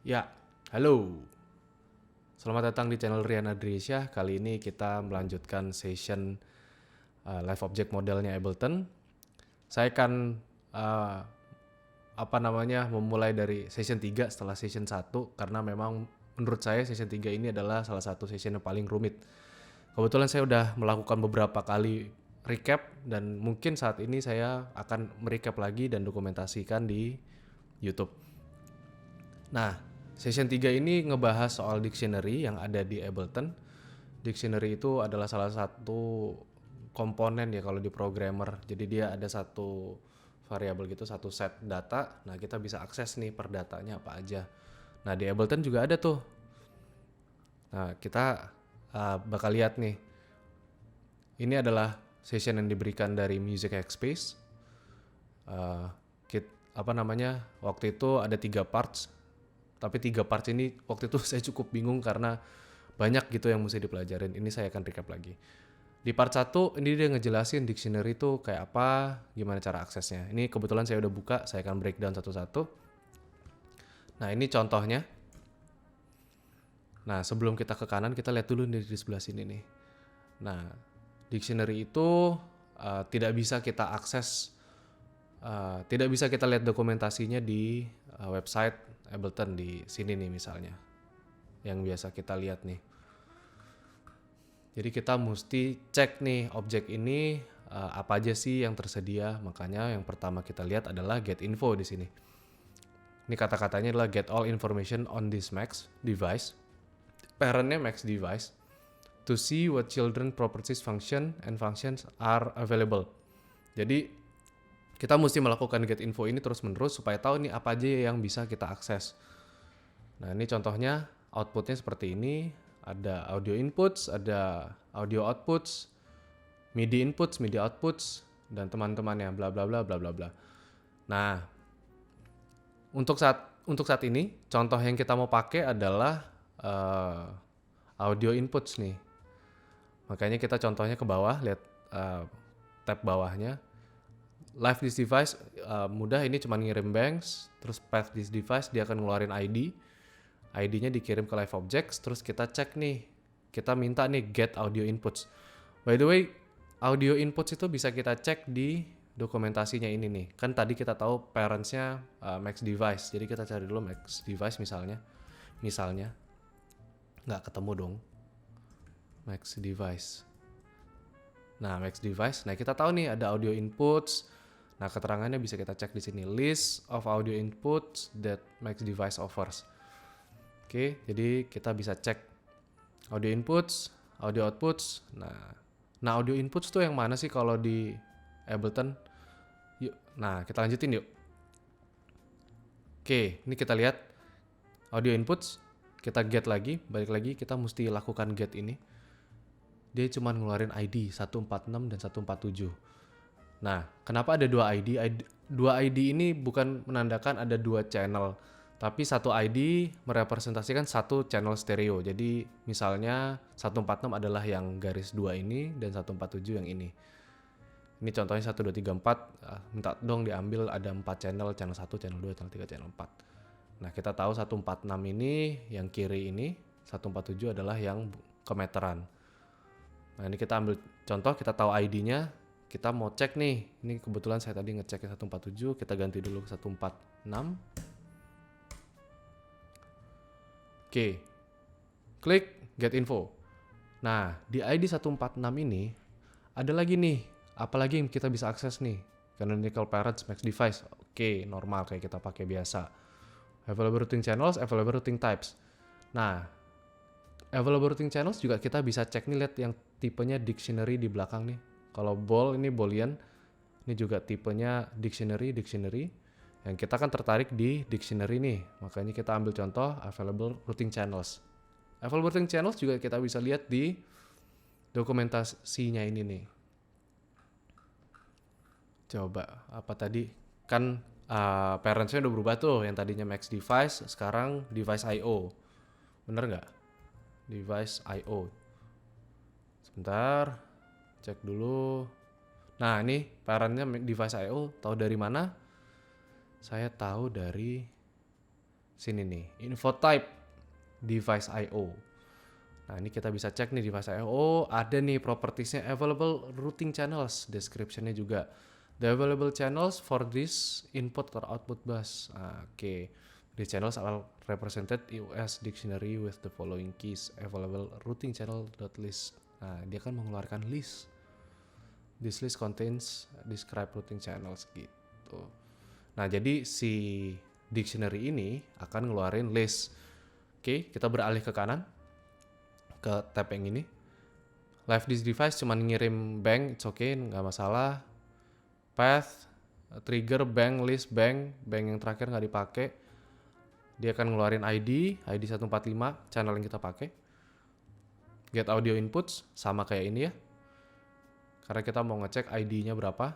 Ya, halo. Selamat datang di channel Rian Adriesya. Kali ini kita melanjutkan session Live Object modelnya Ableton. Saya akan memulai dari session 3 setelah session 1 karena memang menurut saya session 3 ini adalah salah satu session yang paling rumit. Kebetulan saya udah melakukan beberapa kali recap dan mungkin saat ini saya akan merecap lagi dan dokumentasikan di YouTube. Nah, session 3 ini ngebahas soal dictionary yang ada di Ableton. Dictionary itu adalah salah satu komponen ya kalau di programmer. Jadi dia ada satu variabel gitu, satu set data. Nah, kita bisa akses nih per datanya apa aja. Nah, di Ableton juga ada tuh. Nah, kita bakal lihat nih. Ini adalah session yang diberikan dari Music Hackspace. Waktu itu ada 3 parts. Tapi 3 parts ini waktu itu saya cukup bingung karena banyak gitu yang mesti dipelajarin. Ini saya akan recap lagi. Di part 1 ini dia ngejelasin dictionary itu kayak apa, gimana cara aksesnya. Ini kebetulan saya udah buka, saya akan breakdown satu-satu. Nah, ini contohnya. Nah, sebelum kita ke kanan, kita lihat dulu nih di sebelah sini nih. Nah, dictionary itu tidak bisa kita akses, tidak bisa kita lihat dokumentasinya di website Ableton di sini nih misalnya. Yang biasa kita lihat nih. Jadi kita mesti cek nih objek ini apa aja sih yang tersedia. Makanya yang pertama kita lihat adalah get info di sini. Ini kata-katanya adalah get all information on this Mac device. Parentnya Mac device. To see what children properties function and functions are available. Jadi kita mesti melakukan get info ini terus-menerus supaya tahu nih apa aja yang bisa kita akses. Nah, ini contohnya outputnya seperti ini. Ada audio inputs, ada audio outputs, MIDI inputs, MIDI outputs, dan teman-temannya bla bla bla bla bla bla. Nah, untuk saat ini contoh yang kita mau pakai adalah audio inputs nih. Makanya kita contohnya ke bawah, lihat tab bawahnya. Live this device mudah, ini cuma ngirim banks, terus path this device dia akan ngeluarin ID. ID-nya dikirim ke live objects, terus kita cek nih. Kita minta nih get audio inputs. By the way, audio inputs itu bisa kita cek di dokumentasinya ini nih. Kan tadi kita tahu parents-nya Mac device. Jadi kita cari dulu Mac device misalnya. Nggak ketemu dong. Mac device. Nah, Mac device. Nah, kita tahu nih ada audio inputs. Nah, keterangannya bisa kita cek di sini. List of audio inputs that Mac device offers. Oke, jadi kita bisa cek audio inputs, audio outputs. Nah audio inputs tuh yang mana sih kalau di Ableton? Yuk, nah kita lanjutin yuk. Oke, ini kita lihat audio inputs. Kita get lagi, balik lagi. Kita mesti lakukan get ini. Dia cuma ngeluarin ID 146 dan 147. Nah, kenapa ada 2 ID? Dua ID ini bukan menandakan ada 2 channel. Tapi satu ID merepresentasikan satu channel stereo. Jadi misalnya 146 adalah yang garis 2 ini dan 147 yang ini. Ini contohnya 1, 2, 3, 4. Minta dong diambil ada 4 channel 1, channel 2, channel 3, channel 4. Nah, kita tahu 146 ini yang kiri ini, 147 adalah yang kemeteran. Nah, ini kita ambil contoh, kita tahu ID-nya. Kita mau cek nih. Ini kebetulan saya tadi ngecek 147, kita ganti dulu ke 146. Oke, klik get info. Nah, di ID 146 ini ada lagi nih, apalagi yang kita bisa akses nih. Canonical Parents Mac Device. Oke, normal kayak kita pakai biasa. Available routing channels, available routing types. Nah, available routing channels juga kita bisa cek nih, lihat yang tipenya dictionary di belakang nih. Kalau ball ini Boolean, ini juga tipenya dictionary. Yang kita kan tertarik di dictionary nih, makanya kita ambil contoh available routing channels. Available routing channels juga kita bisa lihat di dokumentasinya ini nih. Coba apa tadi? Kan parentsnya udah berubah tuh, yang tadinya Mac device, sekarang device IO. Bener nggak? Device IO. Sebentar, cek dulu. Nah ini parentnya device IO, tahu dari mana? Saya tahu dari Sini nih, info type device IO. Nah, ini kita bisa cek nih device IO, ada nih propertiesnya available routing channels, descriptionnya juga. The available channels for this input or output bus. Oke. The channels are represented US dictionary with the following keys. Available routing channel .list. Nah, dia kan mengeluarkan list. This list contains describe routing channels gitu. Nah, jadi si dictionary ini akan ngeluarin list. Oke, kita beralih ke kanan ke tab yang ini. Live this device cuman ngirim bank, it's okay, nggak masalah. Path, trigger, bank, list, bank yang terakhir nggak dipakai. Dia akan ngeluarin ID 145, channel yang kita pakai. Get audio inputs, sama kayak ini ya. Karena kita mau ngecek ID-nya berapa.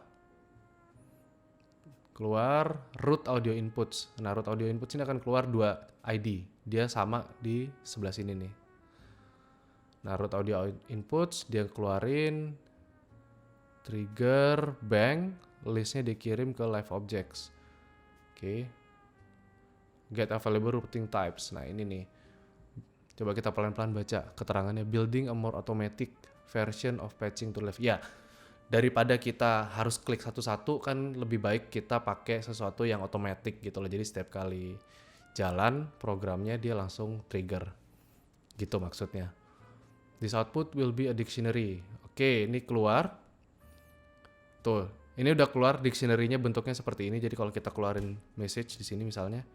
Keluar root audio inputs. Nah, root audio inputs ini akan keluar 2 ID. Dia sama di sebelah sini nih. Nah, root audio inputs dia keluarin trigger, bank, listnya dikirim ke live objects. Oke. Get available routing types. Nah, ini nih. Coba kita pelan-pelan baca keterangannya. Building a more automatic version of patching to live. Ya, daripada kita harus klik satu-satu kan lebih baik kita pakai sesuatu yang otomatis gitu loh. Jadi setiap kali jalan programnya dia langsung trigger. Gitu maksudnya. This output will be a dictionary. Oke, ini keluar. Tuh, ini udah keluar dictionary-nya bentuknya seperti ini. Jadi kalau kita keluarin message di sini misalnya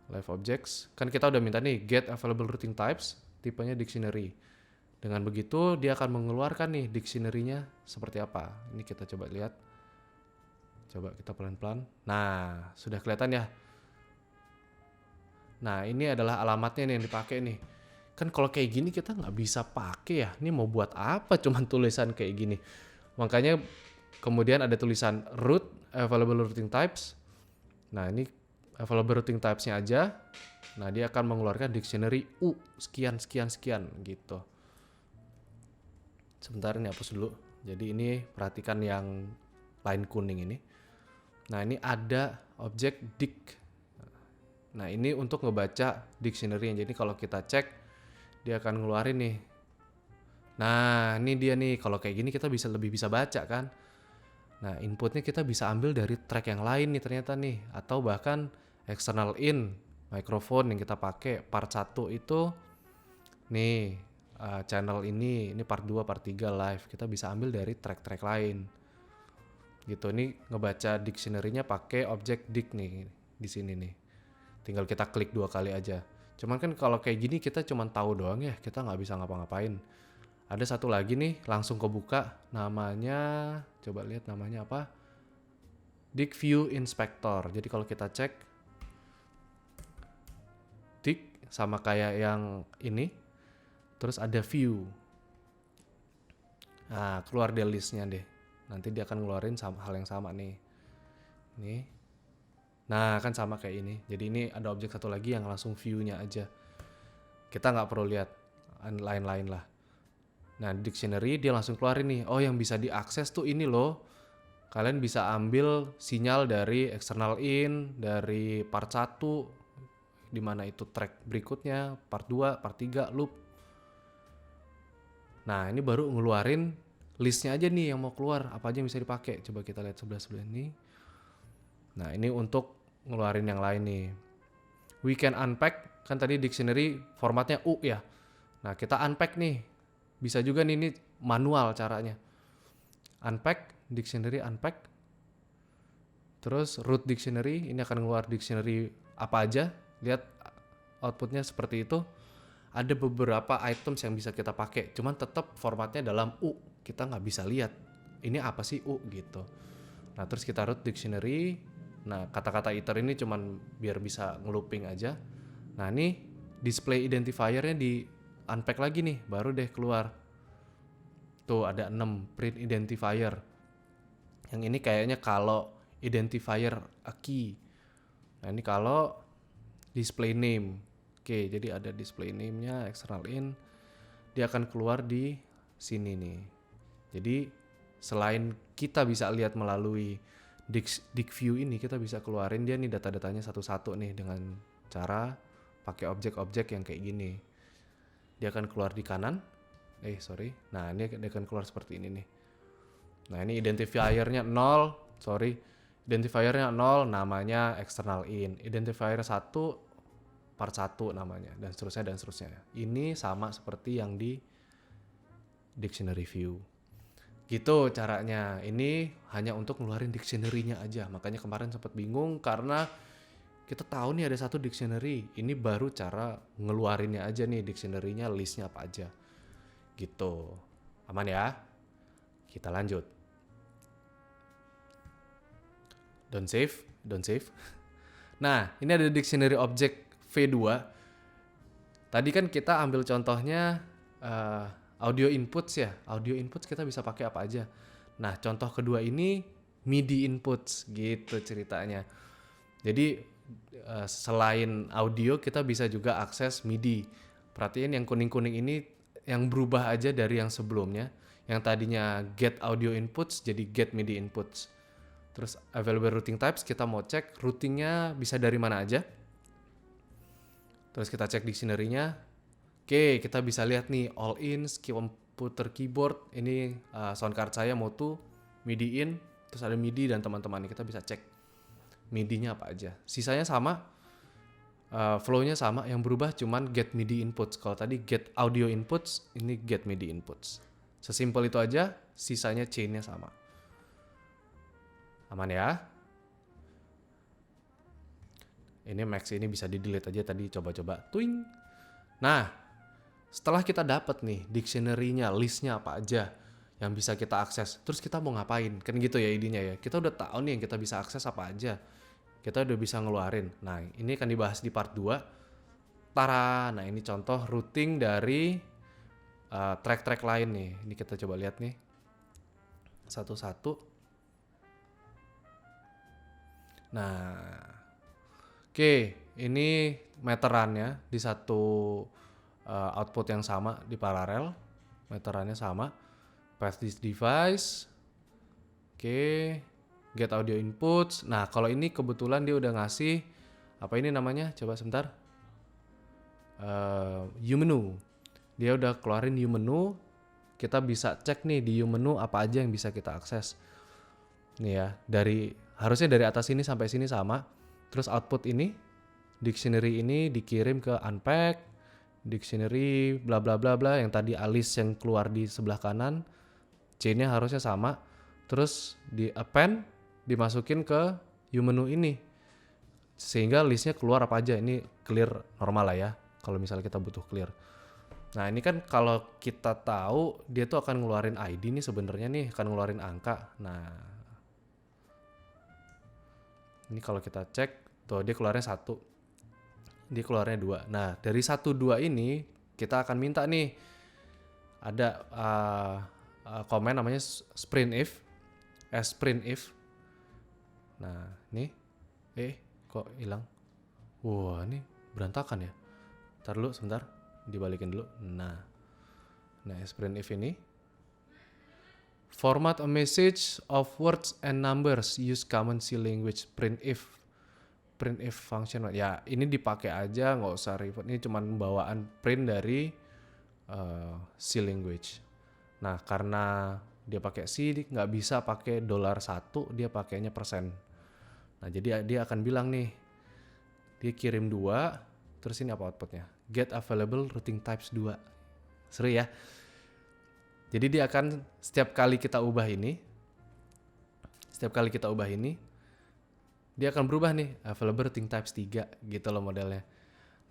live objects, kan kita udah minta nih get available routing types, tipenya dictionary. Dengan begitu dia akan mengeluarkan nih dictionary-nya seperti apa. Ini kita coba lihat. Coba kita pelan-pelan. Nah, sudah kelihatan ya. Nah, ini adalah alamatnya nih yang dipakai nih. Kan kalau kayak gini kita nggak bisa pakai ya. Ini mau buat apa cuman tulisan kayak gini. Makanya kemudian ada tulisan root available routing types. Nah, ini available routing types-nya aja. Nah, dia akan mengeluarkan dictionary sekian gitu. Sebentar ini hapus dulu. Jadi ini perhatikan yang line kuning ini. Nah, ini ada objek dict. Nah, ini untuk ngebaca dictionary. Jadi kalau kita cek dia akan ngeluarin nih. Nah, ini dia nih. Kalau kayak gini kita lebih bisa baca kan. Nah, inputnya kita bisa ambil dari track yang lain nih ternyata nih. Atau bahkan external in, microphone yang kita pakai part 1 itu nih channel ini part 2, part 3 live. Kita bisa ambil dari track-track lain. Gitu, ini ngebaca dictionary-nya pakai objek dict nih di sini nih. Tinggal kita klik 2 kali aja. Cuman kan kalau kayak gini kita cuman tahu doang ya, kita nggak bisa ngapa-ngapain. Ada satu lagi nih, langsung kebuka. Namanya, coba lihat namanya apa? Dict View Inspector. Jadi kalau kita cek, dict sama kayak yang ini. Terus ada view. Nah, keluar deh listnya deh. Nanti dia akan ngeluarin hal yang sama nih. Nih. Nah, kan sama kayak ini. Jadi ini ada objek satu lagi yang langsung view-nya aja. Kita nggak perlu lihat lain-lain lah. Nah, dictionary dia langsung keluarin nih. Oh, yang bisa diakses tuh ini loh. Kalian bisa ambil sinyal dari external in, dari part 1, di mana itu track berikutnya, part 2, part 3, loop. Nah, ini baru ngeluarin listnya aja nih yang mau keluar. Apa aja yang bisa dipakai. Coba kita lihat sebelah ini. Nah, ini untuk ngeluarin yang lain nih. We can unpack. Kan tadi dictionary formatnya U ya. Nah, kita unpack nih. Bisa juga nih, ini manual caranya. Unpack, dictionary unpack. Terus root dictionary, ini akan ngeluar dictionary apa aja. Lihat outputnya seperti itu. Ada beberapa items yang bisa kita pakai. Cuman tetap formatnya dalam U. Kita nggak bisa lihat. Ini apa sih U gitu. Nah, terus kita root dictionary. Nah, kata-kata iter ini cuman biar bisa ngelooping aja. Nah, ini display identifier-nya di unpack lagi nih, baru deh keluar. Tuh ada 6 print identifier. Yang ini kayaknya kalau identifier a key. Nah, ini kalau display name. Oke, jadi ada display name-nya, external in. Dia akan keluar di sini nih. Jadi selain kita bisa lihat melalui dict view ini, kita bisa keluarin dia nih data-datanya satu-satu nih dengan cara pakai objek-objek yang kayak gini. Dia akan keluar di kanan. Nah, ini dia akan keluar seperti ini nih. Nah, ini identifiernya 0, Identifiernya 0 namanya external in. Identifier 1 part 1 namanya, dan seterusnya. Ini sama seperti yang di dictionary view. Gitu caranya. Ini hanya untuk ngeluarin dictionary-nya aja. Makanya kemarin sempat bingung karena kita tahu nih ada satu dictionary. Ini baru cara ngeluarinnya aja nih, dictionary-nya, list-nya apa aja. Gitu. Aman ya? Kita lanjut. Don't save. Nah, ini ada dictionary object V2. Tadi kan kita ambil contohnya audio inputs ya. Audio inputs kita bisa pakai apa aja. Nah, contoh kedua ini MIDI inputs gitu ceritanya. Jadi selain audio kita bisa juga akses MIDI. Perhatiin yang kuning-kuning ini yang berubah aja dari yang sebelumnya. Yang tadinya get audio inputs jadi get MIDI inputs. Terus available routing types, kita mau cek routingnya bisa dari mana aja. Terus kita cek dictionary-nya. Oke, kita bisa lihat nih all in, computer keyboard. Ini sound card saya Motu, MIDI in, terus ada MIDI dan teman-teman. Kita bisa cek MIDI-nya apa aja. Sisanya sama, flow-nya sama, yang berubah cuman get MIDI inputs. Kalau tadi get audio inputs, ini get MIDI inputs. Sesimpel itu aja, sisanya chain-nya sama. Aman ya? Ini Max ini bisa di-delete aja tadi, coba-coba. Tuing. Nah, setelah kita dapat nih dictionary-nya, list-nya apa aja yang bisa kita akses, terus kita mau ngapain? Kan gitu ya idenya ya. Kita udah tahu nih yang kita bisa akses apa aja. Kita udah bisa ngeluarin. Nah, ini akan dibahas di part 2. Tara, nah ini contoh routing dari track-track lain nih. Ini kita coba lihat nih. Satu-satu. Nah, oke, ini meterannya di satu output yang sama di paralel. Meterannya sama. Path this device. Oke. Get audio inputs. Nah, kalau ini kebetulan dia udah ngasih apa ini namanya? Coba sebentar. U-menu. Dia udah keluarin U-menu. Kita bisa cek nih di U-menu apa aja yang bisa kita akses. Nih ya, harusnya dari atas ini sampai sini sama. Terus output ini, dictionary ini dikirim ke unpack, dictionary bla bla bla bla yang tadi Alice yang keluar di sebelah kanan. Chain-nya harusnya sama. Terus di append dimasukin ke U-menu ini sehingga listnya keluar apa aja. Ini clear normal lah ya kalau misalnya kita butuh clear. Nah ini kan kalau kita tahu dia tuh akan ngeluarin ID nih sebenarnya nih, akan ngeluarin angka. Nah ini kalau kita cek tuh dia keluarnya 1, dia keluarnya 2. Nah dari 1, 2 ini kita akan minta nih ada komen namanya sprintf. Nah, nih. Kok hilang? Wah, ini berantakan ya. Ntar dulu sebentar, dibalikin dulu. Nah, sprintf ini. Format a message of words and numbers. Use common C language. Printf function. Ya, ini dipakai aja, nggak usah ribet. Ini cuma bawaan print dari C language. Nah, karena dia pakai C, nggak bisa pakai $1, dia pakainya persen. Nah, jadi dia akan bilang nih, dia kirim 2, terus ini apa outputnya? Get available routing types 2. Seru ya? Jadi dia akan setiap kali kita ubah ini, dia akan berubah nih, available routing types 3, gitu loh modelnya.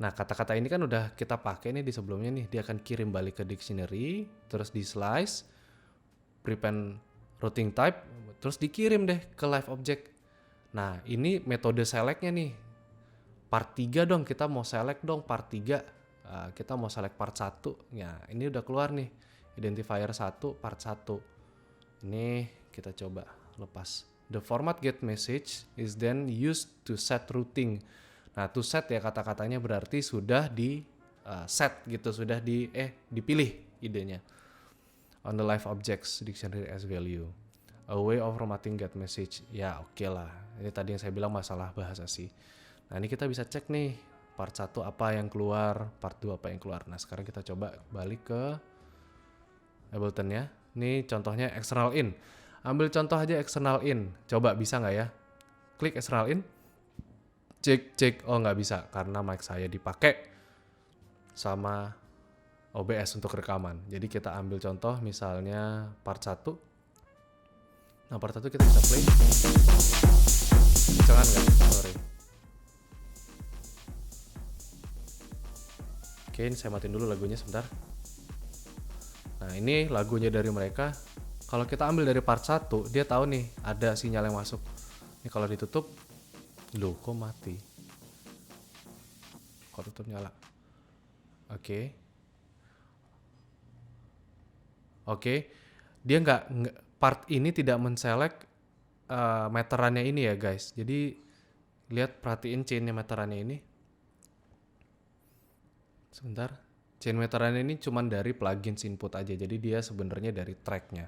Nah, kata-kata ini kan udah kita pakai nih di sebelumnya nih, dia akan kirim balik ke dictionary, terus di slice, prepend routing type, terus dikirim deh ke live object. Nah, ini metode select-nya nih. Part 3 dong, kita mau select dong part 3. Kita mau select part 1. Ya, ini udah keluar nih. Identifier 1, part 1. Ini kita coba lepas. The format get message is then used to set routing. Nah, to set ya kata-katanya berarti sudah di set gitu, sudah dipilih idenya. On the live objects dictionary as value. A way of formatting get message. Ya oke lah. Ini tadi yang saya bilang masalah bahasa sih. Nah ini kita bisa cek nih. part 1 apa yang keluar, part 2 apa yang keluar. Nah sekarang kita coba balik ke Ableton ya. Ini contohnya external in. Ambil contoh aja external in. Coba bisa nggak ya? Klik external in. Cek. Oh nggak bisa karena mic saya dipakai sama OBS untuk rekaman. Jadi kita ambil contoh misalnya part 1. Nah part 1 kita bisa play. Jangan nggak? Sorry. Oke, ini saya matiin dulu lagunya sebentar. Nah ini lagunya dari mereka. Kalau kita ambil dari part 1, dia tahu nih ada sinyal yang masuk. Ini kalau ditutup, loh kok mati? Kok tutup nyala? Oke. Dia nggak part ini tidak menselect meterannya ini ya guys. Jadi lihat, perhatiin chainnya meterannya ini. Sebentar. Chain meterannya ini cuman dari plugins input aja. Jadi dia sebenarnya dari tracknya.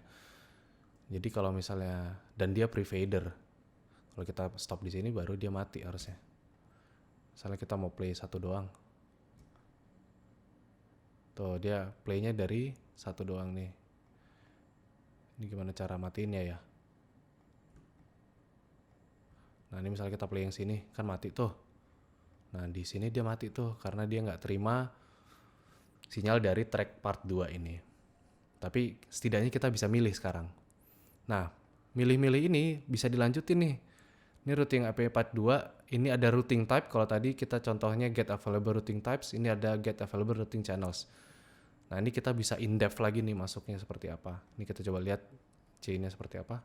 Jadi kalau misalnya, dan dia pre-fader. Kalau kita stop di sini baru dia mati harusnya. Misalnya kita mau play 1 doang. Tuh dia playnya dari 1 doang nih. Ini gimana cara matiinnya ya? Nah ini misalnya kita play yang sini, kan mati tuh. Nah di sini dia mati tuh, karena dia nggak terima sinyal dari track part 2 ini. Tapi setidaknya kita bisa milih sekarang. Nah milih-milih ini bisa dilanjutin nih. Ini routing API part 2, ini ada routing type. Kalau tadi kita contohnya get available routing types, ini ada get available routing channels. Nah ini kita bisa in-depth lagi nih masuknya seperti apa. Ini kita coba lihat chainnya seperti apa.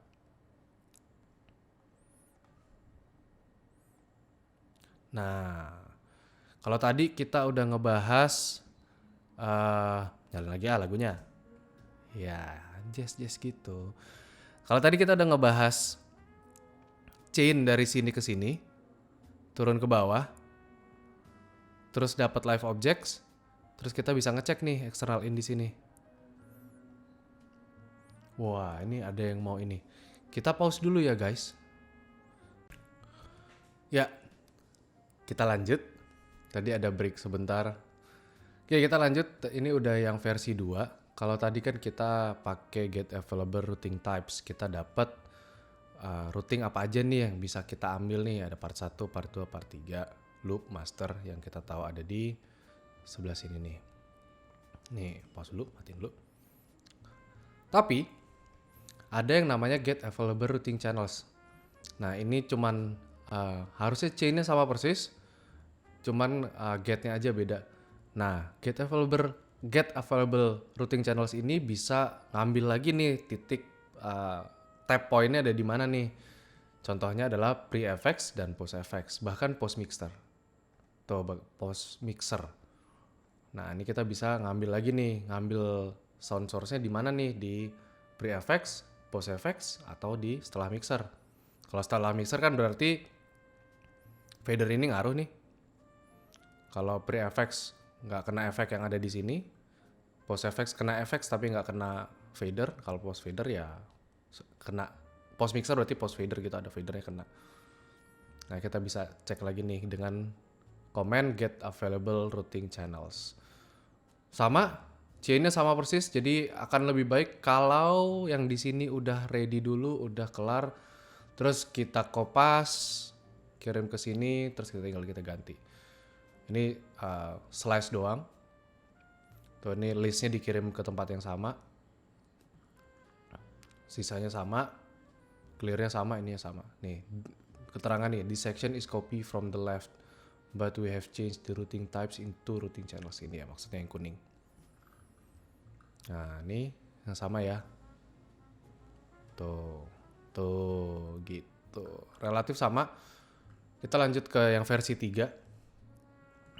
Nah, kalau tadi kita udah ngebahas, nyalain lagi lagunya. Ya, jazz gitu. Kalau tadi kita udah ngebahas chain dari sini ke sini, turun ke bawah, terus dapat live objects, terus kita bisa ngecek nih external in di sini. Wah, ini ada yang mau ini. Kita pause dulu ya guys. Ya, kita lanjut. Tadi ada break sebentar. Oke, kita lanjut. Ini udah yang versi 2. Kalau tadi kan kita pakai get available routing types. Kita dapat routing apa aja nih yang bisa kita ambil nih. Ada part 1, part 2, part 3. Loop, master yang kita tahu ada di sebelah sini nih. Nih, pause dulu, matiin dulu. Tapi ada yang namanya get available routing channels. Nah, ini cuman harusnya chainnya sama persis, cuman getnya aja beda. Nah, get available routing channels ini bisa ngambil lagi nih titik tap pointnya ada di mana nih. Contohnya adalah pre-FX dan post-FX, bahkan post-mixer. Tuh, post-mixer. Nah, ini kita bisa ngambil lagi nih, ngambil sound source-nya di mana nih, di pre-FX, post-FX, atau di setelah mixer. Kalau setelah mixer kan berarti fader ini ngaruh nih. Kalau pre-FX nggak kena efek yang ada di sini, post-FX kena efek tapi nggak kena fader. Kalau post-fader ya kena, post-mixer berarti post-fader gitu, ada fadernya kena. Nah, kita bisa cek lagi nih dengan command get available routing channels. Sama, chainnya sama persis, jadi akan lebih baik kalau yang di sini udah ready dulu, udah kelar, terus kita kopas, kirim ke sini, terus tinggal kita ganti. Ini slice doang. Tuh, ini listnya dikirim ke tempat yang sama, sisanya sama, clearnya sama, ini sama. Nih keterangan nih, this section is copy from the left, but we have changed the routing types into routing channels. Ini ya maksudnya yang kuning. Nah ini yang sama ya. Tuh gitu. Relatif sama. Kita lanjut ke yang versi 3.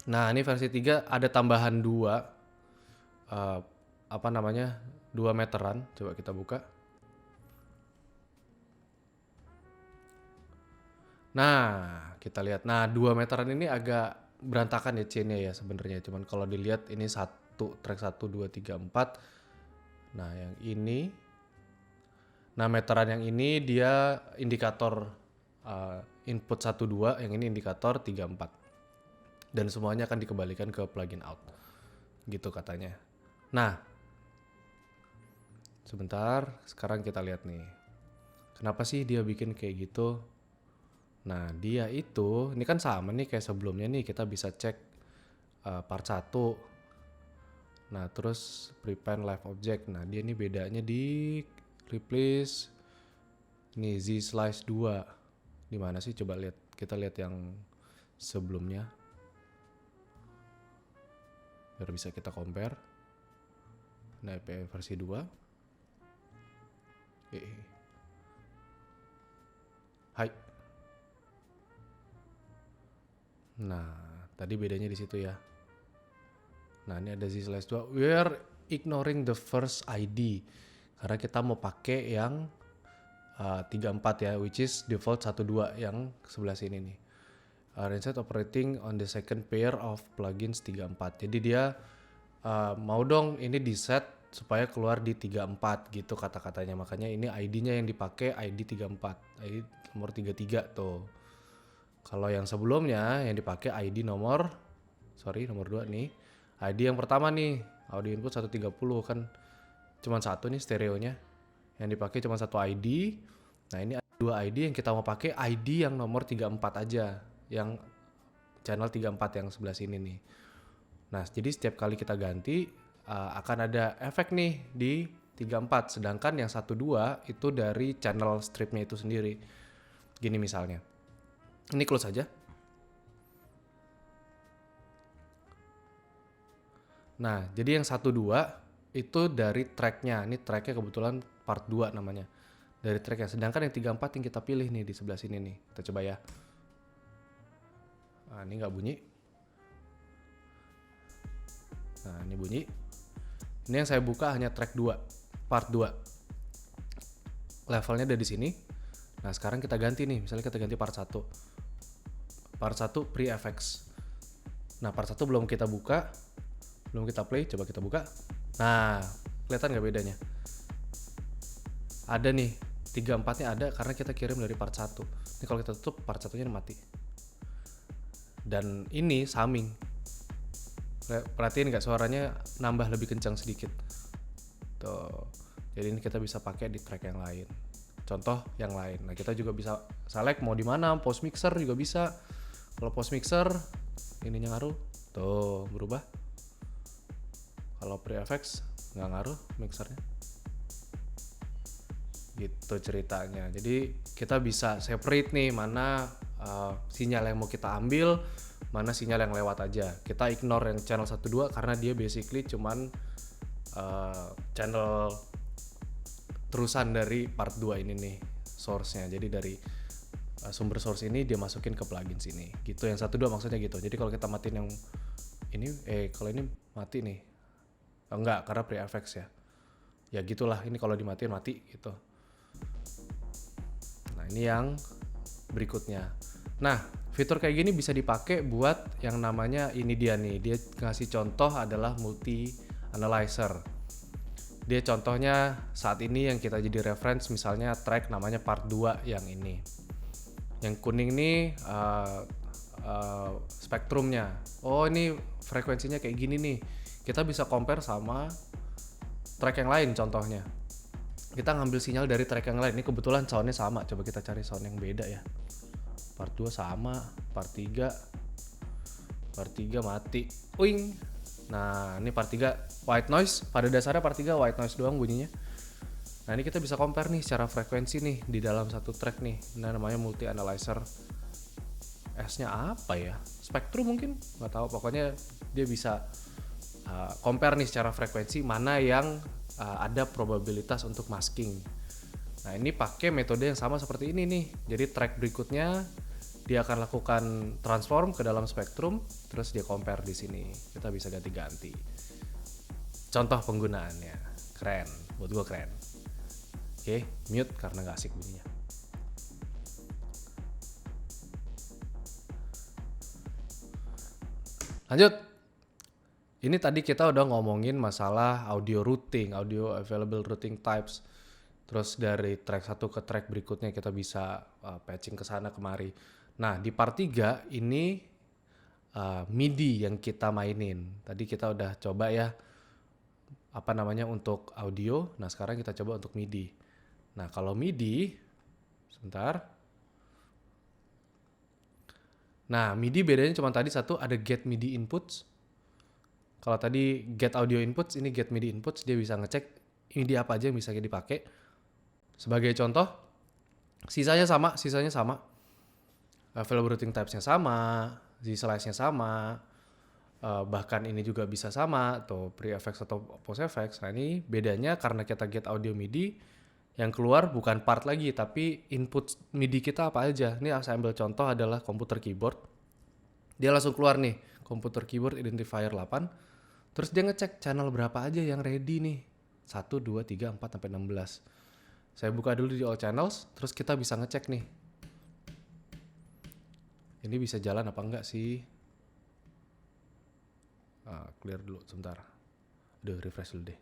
Nah ini versi 3 ada tambahan 2 2 meteran. Coba kita buka. Nah kita lihat. Nah 2 meteran ini agak berantakan ya chainnya ya sebenarnya. Cuman kalau dilihat ini track 1, 2, 3, 4. Nah yang ini, nah meteran yang ini dia indikator input 1, 2, yang ini indikator 3, 4. dan semuanya akan dikembalikan ke plugin out. Gitu katanya. Nah, sebentar, sekarang kita lihat nih. Kenapa sih dia bikin kayak gitu? Nah, dia itu, ini kan sama nih kayak sebelumnya nih, kita bisa cek part 1. Nah, terus prepend live object. Nah, dia ini bedanya di replace nih z slice 2. Di mana sih? Coba lihat. Kita lihat yang sebelumnya. Biar bisa kita compare. Nah, versi 2. Hai. Nah, tadi bedanya di situ ya. Nah, ini ada z slice 2. We are ignoring the first ID. Karena kita mau pakai yang 34 ya, which is default 12 yang sebelah sini nih. Instead operating on the second pair of plugins 34. Jadi dia mau dong ini di set supaya keluar di 34 gitu kata-katanya. Makanya ini ID-nya yang dipakai ID 34, ID nomor 33 tuh. Kalau yang sebelumnya yang dipakai ID nomor 2 nih. ID yang pertama nih, audio input 130 kan cuma satu nih stereonya. Yang dipakai cuma satu ID. Nah, ini ada 2 ID yang kita mau pakai ID yang nomor 34 aja. Yang channel 34 yang sebelah sini nih. Nah, jadi setiap kali kita ganti akan ada efek nih di 34. Sedangkan yang 12 itu dari channel stripnya itu sendiri. Gini misalnya. Ini close aja. Nah, jadi yang 12 itu dari tracknya. Ini tracknya kebetulan part 2 namanya. Dari tracknya. Sedangkan yang 34 yang kita pilih nih di sebelah sini nih. Kita coba ya. Nah, ini nggak bunyi. Nah, ini bunyi. Ini yang saya buka hanya track 2. Part 2. Levelnya ada di sini. Nah, sekarang kita ganti nih. Misalnya kita ganti part 1. Part 1 pre-FX. Nah, part 1 belum kita buka. Belum kita play, coba kita buka. Nah, kelihatan nggak bedanya? Ada nih, 34-nya ada karena kita kirim dari part 1. Ini kalau kita tutup, part 1-nya mati. Dan ini summing. Perhatiin nggak suaranya nambah lebih kencang sedikit. Tuh. Jadi ini kita bisa pakai di track yang lain. Contoh yang lain. Nah, kita juga bisa select mau di mana, post mixer juga bisa. Kalau post mixer, ininya ngaruh. Tuh, berubah. Kalau pre-FX nggak ngaruh mixernya. Gitu ceritanya. Jadi kita bisa separate nih mana sinyal yang mau kita ambil, mana sinyal yang lewat aja. Kita ignore yang channel 12 karena dia basically cuman channel terusan dari part 2 ini nih source-nya. Jadi dari sumber source ini dia masukin ke plugin sini. Gitu yang 12 maksudnya gitu. Jadi kalau kita matiin yang ini kalau ini mati nih. Enggak, karena pre-FX ya. Ya gitulah, ini kalau dimatiin mati gitu. Nah, ini yang berikutnya. Nah, fitur kayak gini bisa dipakai buat yang namanya ini dia nih. Dia ngasih contoh adalah multi analyzer. Dia contohnya saat ini yang kita jadi reference misalnya track namanya part 2 yang ini. Yang kuning nih spektrumnya. Oh, ini frekuensinya kayak gini nih. Kita bisa compare sama track yang lain contohnya. Kita ngambil sinyal dari track yang lain. Ini kebetulan soundnya sama. Coba kita cari sound yang beda ya. Part 2 sama. Part 3 mati. Wing. Nah, ini part 3 white noise. Pada dasarnya part 3 white noise doang bunyinya. Nah, ini kita bisa compare nih secara frekuensi nih di dalam satu track nih. Nah, namanya multi analyzer. S-nya apa ya? Spektrum mungkin? Nggak tahu. Pokoknya dia bisa compare nih secara frekuensi mana yang ada probabilitas untuk masking. Nah, ini pakai metode yang sama seperti ini nih. Jadi track berikutnya dia akan lakukan transform ke dalam spektrum, terus dia compare di sini. Kita bisa ganti-ganti. Contoh penggunaannya, keren. Buat gue keren. Oke, mute karena nggak asik bunyinya. Lanjut. Ini tadi kita udah ngomongin masalah audio routing, audio available routing types. Terus dari track 1 ke track berikutnya kita bisa patching ke sana kemari. Nah, di part 3 ini MIDI yang kita mainin. Tadi kita udah coba ya untuk audio. Nah sekarang kita coba untuk MIDI. Nah kalau MIDI, sebentar. Nah MIDI bedanya cuma tadi satu, ada get MIDI inputs. Kalau tadi get audio inputs, ini get MIDI inputs. Dia bisa ngecek MIDI apa aja yang bisa dipakai. Sebagai contoh, sisanya sama. Available routing types-nya sama, Z-slice-nya sama, bahkan ini juga bisa sama, atau pre-effects atau post-effects. Nah ini bedanya karena kita get audio MIDI, yang keluar bukan part lagi, tapi input MIDI kita apa aja. Ini saya ambil contoh adalah komputer keyboard. Dia langsung keluar nih, komputer keyboard identifier 8. Terus dia ngecek channel berapa aja yang ready nih. 1, 2, 3, 4, sampai 16. Saya buka dulu di all channels, terus kita bisa ngecek nih. Ini bisa jalan apa enggak sih? Clear dulu sebentar. Refresh dulu deh.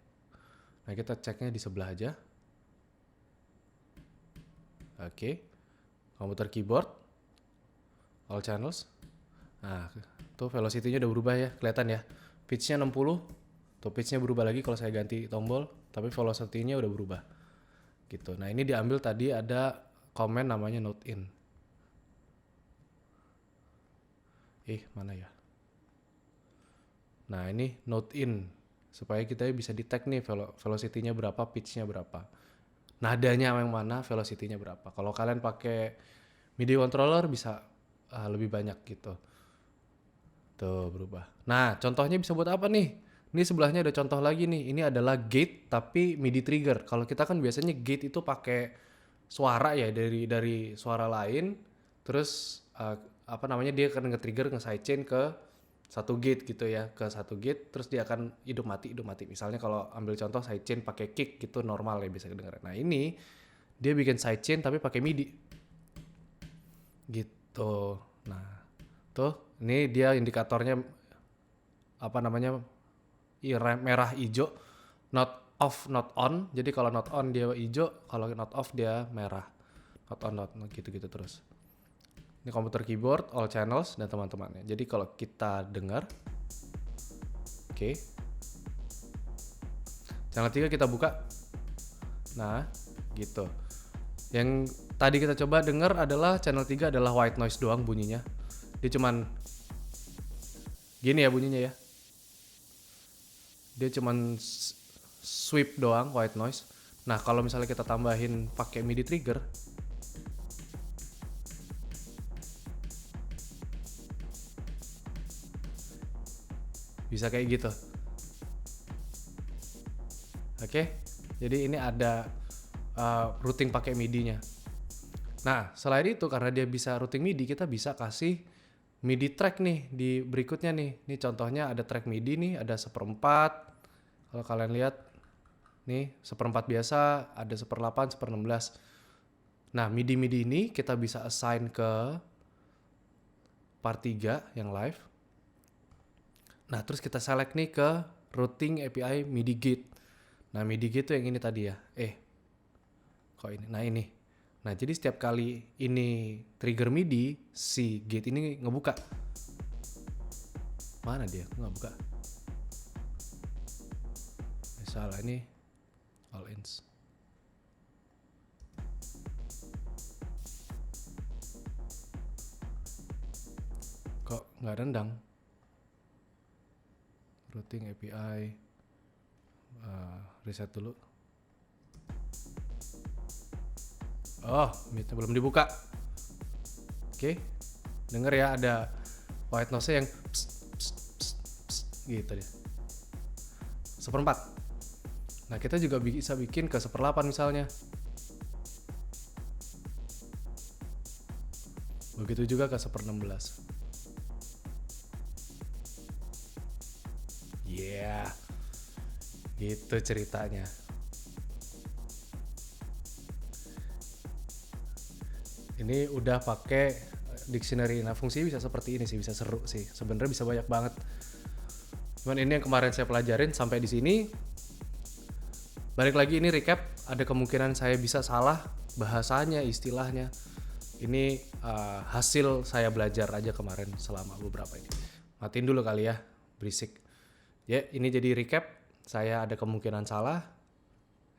Nah kita ceknya di sebelah aja. Oke. Komputer keyboard. All channels. Nah tuh velocity-nya udah berubah ya. Kelihatan ya. Pitch-nya 60. Tuh pitch-nya berubah lagi kalau saya ganti tombol. Tapi velocity-nya udah berubah. Gitu. Nah ini diambil tadi ada komen namanya note in. Mana ya? Nah ini note in, supaya kita bisa detect nih velocity-nya berapa, pitch-nya berapa, nadanya yang mana, velocity-nya berapa. Kalau kalian pakai MIDI controller bisa lebih banyak gitu. Tuh berubah. Nah contohnya bisa buat apa nih? Ini sebelahnya ada contoh lagi nih. Ini adalah gate tapi MIDI trigger. Kalau kita kan biasanya gate itu pakai suara ya, dari suara lain, terus dia akan nge-trigger nge-sidechain ke satu gate gitu ya, ke satu gate, terus dia akan hidup mati. Misalnya kalau ambil contoh sidechain pakai kick gitu normal ya bisa kedengeran. Nah ini dia bikin sidechain tapi pakai MIDI gitu. Nah tuh ini dia indikatornya merah hijau, not off not on. Jadi kalau not on dia hijau, kalau not off dia merah. Not on not gitu terus. Ini komputer keyboard, all channels, dan teman-temannya. Jadi kalau kita dengar, oke. Channel 3 kita buka. Nah, gitu. Yang tadi kita coba dengar adalah channel 3 adalah white noise doang bunyinya. Dia cuman gini ya bunyinya ya. Dia cuman sweep doang, white noise. Nah, kalau misalnya kita tambahin pakai MIDI trigger, bisa kayak gitu. Oke. Jadi ini ada routing pakai MIDI-nya. Nah, selain itu karena dia bisa routing MIDI, kita bisa kasih MIDI track nih di berikutnya nih. Ini contohnya ada track MIDI nih, ada 1/4. Kalau kalian lihat nih 1/4 biasa, ada 1/8, 1/16. Nah, MIDI ini kita bisa assign ke part 3 yang live. Nah, terus kita select nih ke routing API MIDI gate. Nah, MIDI gate itu yang ini tadi ya. Kok ini? Nah, ini. Nah, jadi setiap kali ini trigger MIDI, si gate ini ngebuka. Mana dia? Nggak buka. Salah, ini all ins. Kok nggak rendang? Routing API, reset dulu. Mute belum dibuka. Oke, denger ya ada white noise yang pss, pss, pss, pss, gitu dia. 1/4. Nah kita juga bisa bikin ke 1/8 misalnya. Begitu juga ke 1/16. Gitu ceritanya. Ini udah pakai dictionary. Nah, fungsi bisa seperti ini sih, bisa seru sih. Sebenarnya bisa banyak banget. Cuman ini yang kemarin saya pelajarin sampai di sini. Balik lagi ini recap, ada kemungkinan saya bisa salah bahasanya, istilahnya. Ini hasil saya belajar aja kemarin selama beberapa ini. Matiin dulu kali ya, berisik. Ya, ini jadi recap. Saya ada kemungkinan salah.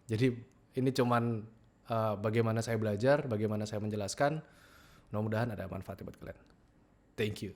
Jadi ini cuman bagaimana saya belajar, bagaimana saya menjelaskan. Mudah-mudahan ada manfaatnya buat kalian. Thank you.